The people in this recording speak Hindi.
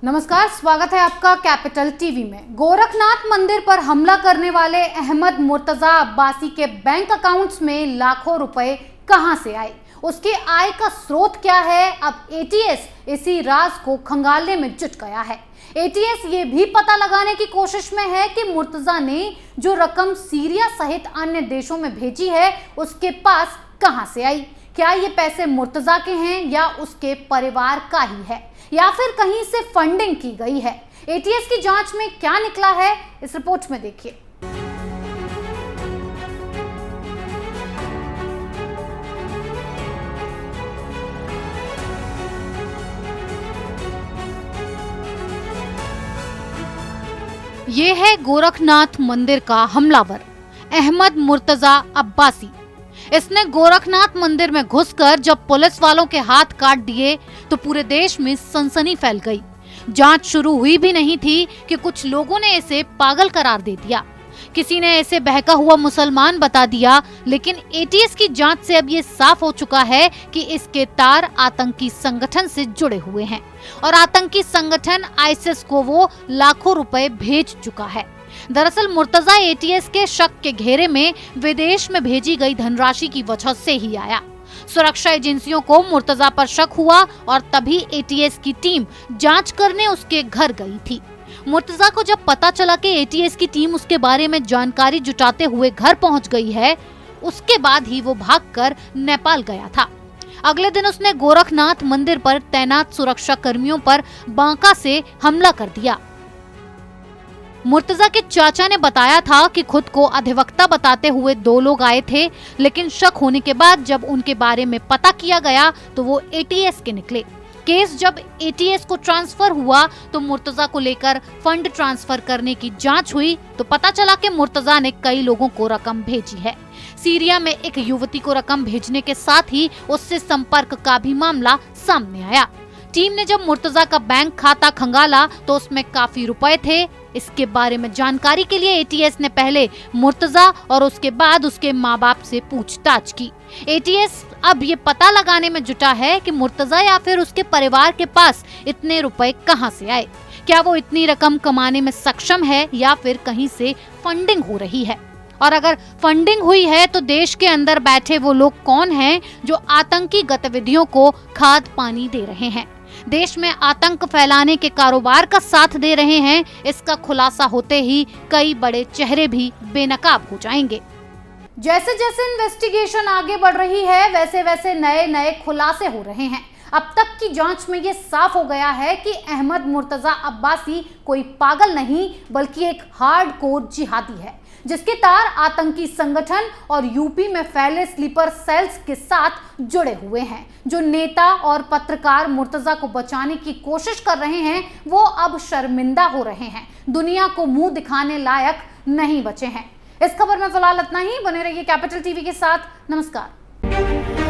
नमस्कार, स्वागत है आपका कैपिटल टीवी में। गोरखनाथ मंदिर पर हमला करने वाले अहमद मुर्तजा अब्बासी के बैंक अकाउंट्स में लाखों रुपए कहां से आए, उसकी आय का स्रोत क्या है, अब एटीएस इसी राज को खंगालने में जुट गया है। एटीएस ये भी पता लगाने की कोशिश में है कि मुर्तजा ने जो रकम सीरिया सहित अन्य देशों में भेजी है उसके पास कहां से आई। क्या ये पैसे मुर्तजा के हैं या उसके परिवार का ही है, या फिर कहीं से फंडिंग की गई है। एटीएस की जांच में क्या निकला है, इस रिपोर्ट में देखिए। ये है गोरखनाथ मंदिर का हमलावर अहमद मुर्तजा अब्बासी। इसने गोरखनाथ मंदिर में घुसकर जब पुलिस वालों के हाथ काट दिए तो पूरे देश में सनसनी फैल गई। जांच शुरू हुई भी नहीं थी कि कुछ लोगों ने इसे पागल करार दे दिया, किसी ने इसे बहका हुआ मुसलमान बता दिया। लेकिन एटीएस की जांच से अब ये साफ हो चुका है कि इसके तार आतंकी संगठन से जुड़े हुए हैं और आतंकी संगठन आईसिस को वो लाखों रुपए भेज चुका है। दरअसल मुर्तजा एटीएस के शक के घेरे में विदेश में भेजी गई धनराशि की वजह से ही आया। सुरक्षा एजेंसियों को मुर्तजा पर शक हुआ और तभी एटीएस की टीम जांच करने उसके घर गई थी। मुर्तजा को जब पता चला कि एटीएस की टीम उसके बारे में जानकारी जुटाते हुए घर पहुंच गई है, उसके बाद ही वो भागकर नेपाल गया था। अगले दिन उसने गोरखनाथ मंदिर पर तैनात सुरक्षा कर्मियों पर बांका से हमला कर दिया। मुर्तजा के चाचा ने बताया था कि खुद को अधिवक्ता बताते हुए 2 लोग आए थे, लेकिन शक होने के बाद जब उनके बारे में पता किया गया तो वो एटीएस के निकले। केस जब एटीएस को ट्रांसफर हुआ तो मुर्तजा को लेकर फंड ट्रांसफर करने की जांच हुई तो पता चला कि मुर्तजा ने कई लोगों को रकम भेजी है। सीरिया में एक युवती को रकम भेजने के साथ ही उससे संपर्क का भी मामला सामने आया। टीम ने जब मुर्तजा का बैंक खाता खंगाला तो उसमें काफी रुपए थे। इसके बारे में जानकारी के लिए एटीएस ने पहले मुर्तजा और उसके बाद उसके माँ बाप से पूछताछ की। एटीएस अब ये पता लगाने में जुटा है कि मुर्तजा या फिर उसके परिवार के पास इतने रुपए कहां से आए। क्या वो इतनी रकम कमाने में सक्षम है या फिर कहीं से फंडिंग हो रही है, और अगर फंडिंग हुई है तो देश के अंदर बैठे वो लोग कौन हैं जो आतंकी गतिविधियों को खाद पानी दे रहे हैं, देश में आतंक फैलाने के कारोबार का साथ दे रहे हैं। इसका खुलासा होते ही कई बड़े चेहरे भी बेनकाब हो जाएंगे। जैसे जैसे इन्वेस्टिगेशन आगे बढ़ रही है वैसे वैसे नए नए खुलासे हो रहे हैं। अब तक की जांच में ये साफ हो गया है कि अहमद मुर्तजा अब्बासी कोई पागल नहीं बल्कि एक हार्डकोर जिहादी है, जिसके तार आतंकी संगठन और यूपी में फैले स्लीपर सेल्स के साथ जुड़े हुए हैं। जो नेता और पत्रकार मुर्तजा को बचाने की कोशिश कर रहे हैं वो अब शर्मिंदा हो रहे हैं, दुनिया को मुंह दिखाने लायक नहीं बचे हैं। इस खबर में फिलहाल इतना ही। बने रहिए कैपिटल टीवी के साथ। नमस्कार।